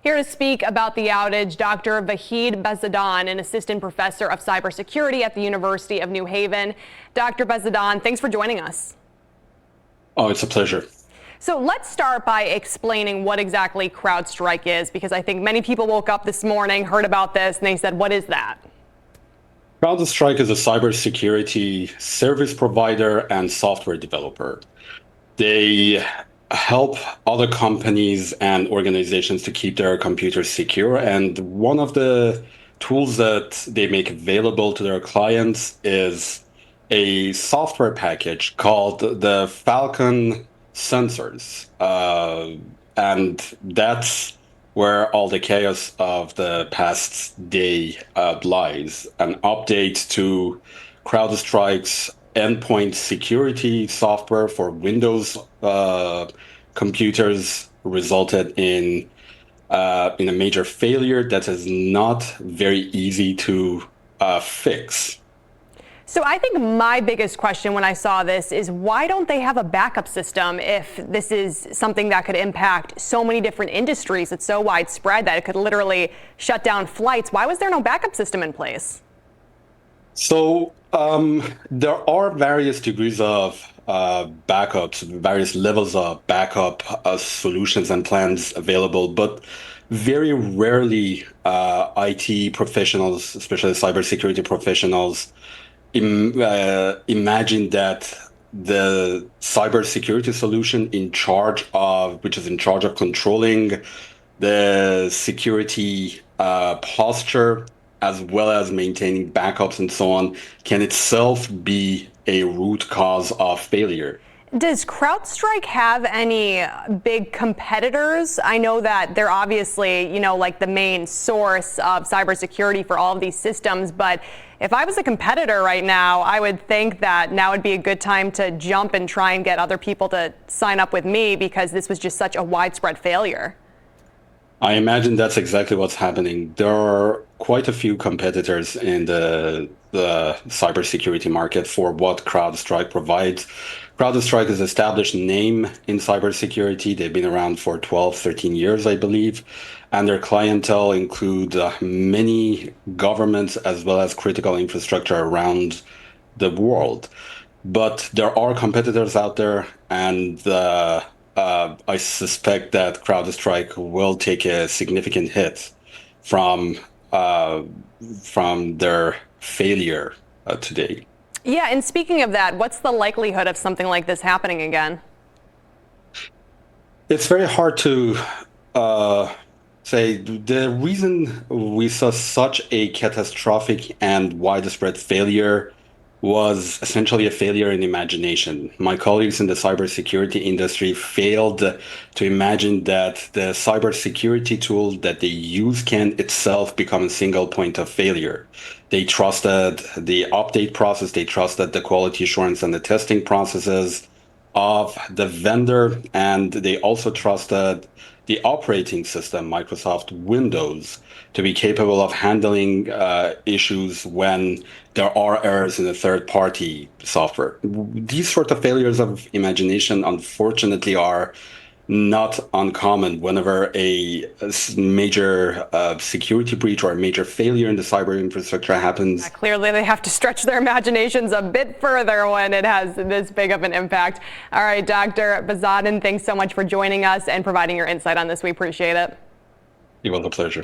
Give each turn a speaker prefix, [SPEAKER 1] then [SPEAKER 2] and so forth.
[SPEAKER 1] Here to speak about the outage, Dr. Vahid Behzadan, an assistant professor of cybersecurity at the University of New Haven. Dr. Behzadan, thanks for joining us.
[SPEAKER 2] Oh, it's a pleasure.
[SPEAKER 1] So let's start by explaining what exactly CrowdStrike is, because I think many people woke up this morning, heard about this, and they said, what is that?
[SPEAKER 2] CrowdStrike is a cybersecurity service provider and software developer. They help other companies and organizations to keep their computers secure. And one of the tools that they make available to their clients is a software package called the Falcon sensors. And that's where all the chaos of the past day lies. An update to CrowdStrike's endpoint security software for Windows computers resulted in a major failure that is not very easy to fix.
[SPEAKER 1] So I think my biggest question when I saw this is, why don't they have a backup system if this is something that could impact so many different industries? It's so widespread that it could literally shut down flights. Why was there no backup system in place?
[SPEAKER 2] So there are various degrees of backups, various levels of backup solutions and plans available, but very rarely IT professionals, especially cybersecurity professionals, imagine that the cybersecurity solution which is in charge of controlling the security posture, as well as maintaining backups and so on, can itself be a root cause of failure.
[SPEAKER 1] Does CrowdStrike have any big competitors? I know that they're obviously, like the main source of cybersecurity for all of these systems, but if I was a competitor right now, I would think that now would be a good time to jump and try and get other people to sign up with me, because this was just such a widespread failure.
[SPEAKER 2] I imagine that's exactly what's happening. There are quite a few competitors in the cybersecurity market for what CrowdStrike provides. CrowdStrike is an established name in cybersecurity. They've been around for 12, 13 years, I believe. And their clientele include many governments as well as critical infrastructure around the world. But there are competitors out there, and I suspect that CrowdStrike will take a significant hit from their failure today.
[SPEAKER 1] Yeah, and speaking of that, what's the likelihood of something like this happening again?
[SPEAKER 2] It's very hard to say. The reason we saw such a catastrophic and widespread failure was essentially a failure in imagination. My colleagues in the cybersecurity industry failed to imagine that the cybersecurity tool that they use can itself become a single point of failure. They trusted the update process, they trusted the quality assurance and the testing processes of the vendor, and they also trusted the operating system, Microsoft Windows, to be capable of handling issues when there are errors in the third-party software. These sort of failures of imagination, unfortunately, are not uncommon whenever a major security breach or a major failure in the cyber infrastructure happens.
[SPEAKER 1] Clearly, they have to stretch their imaginations a bit further when it has this big of an impact. All right, Dr. Behzadan, thanks so much for joining us and providing your insight on this. We appreciate it.
[SPEAKER 2] It was a pleasure.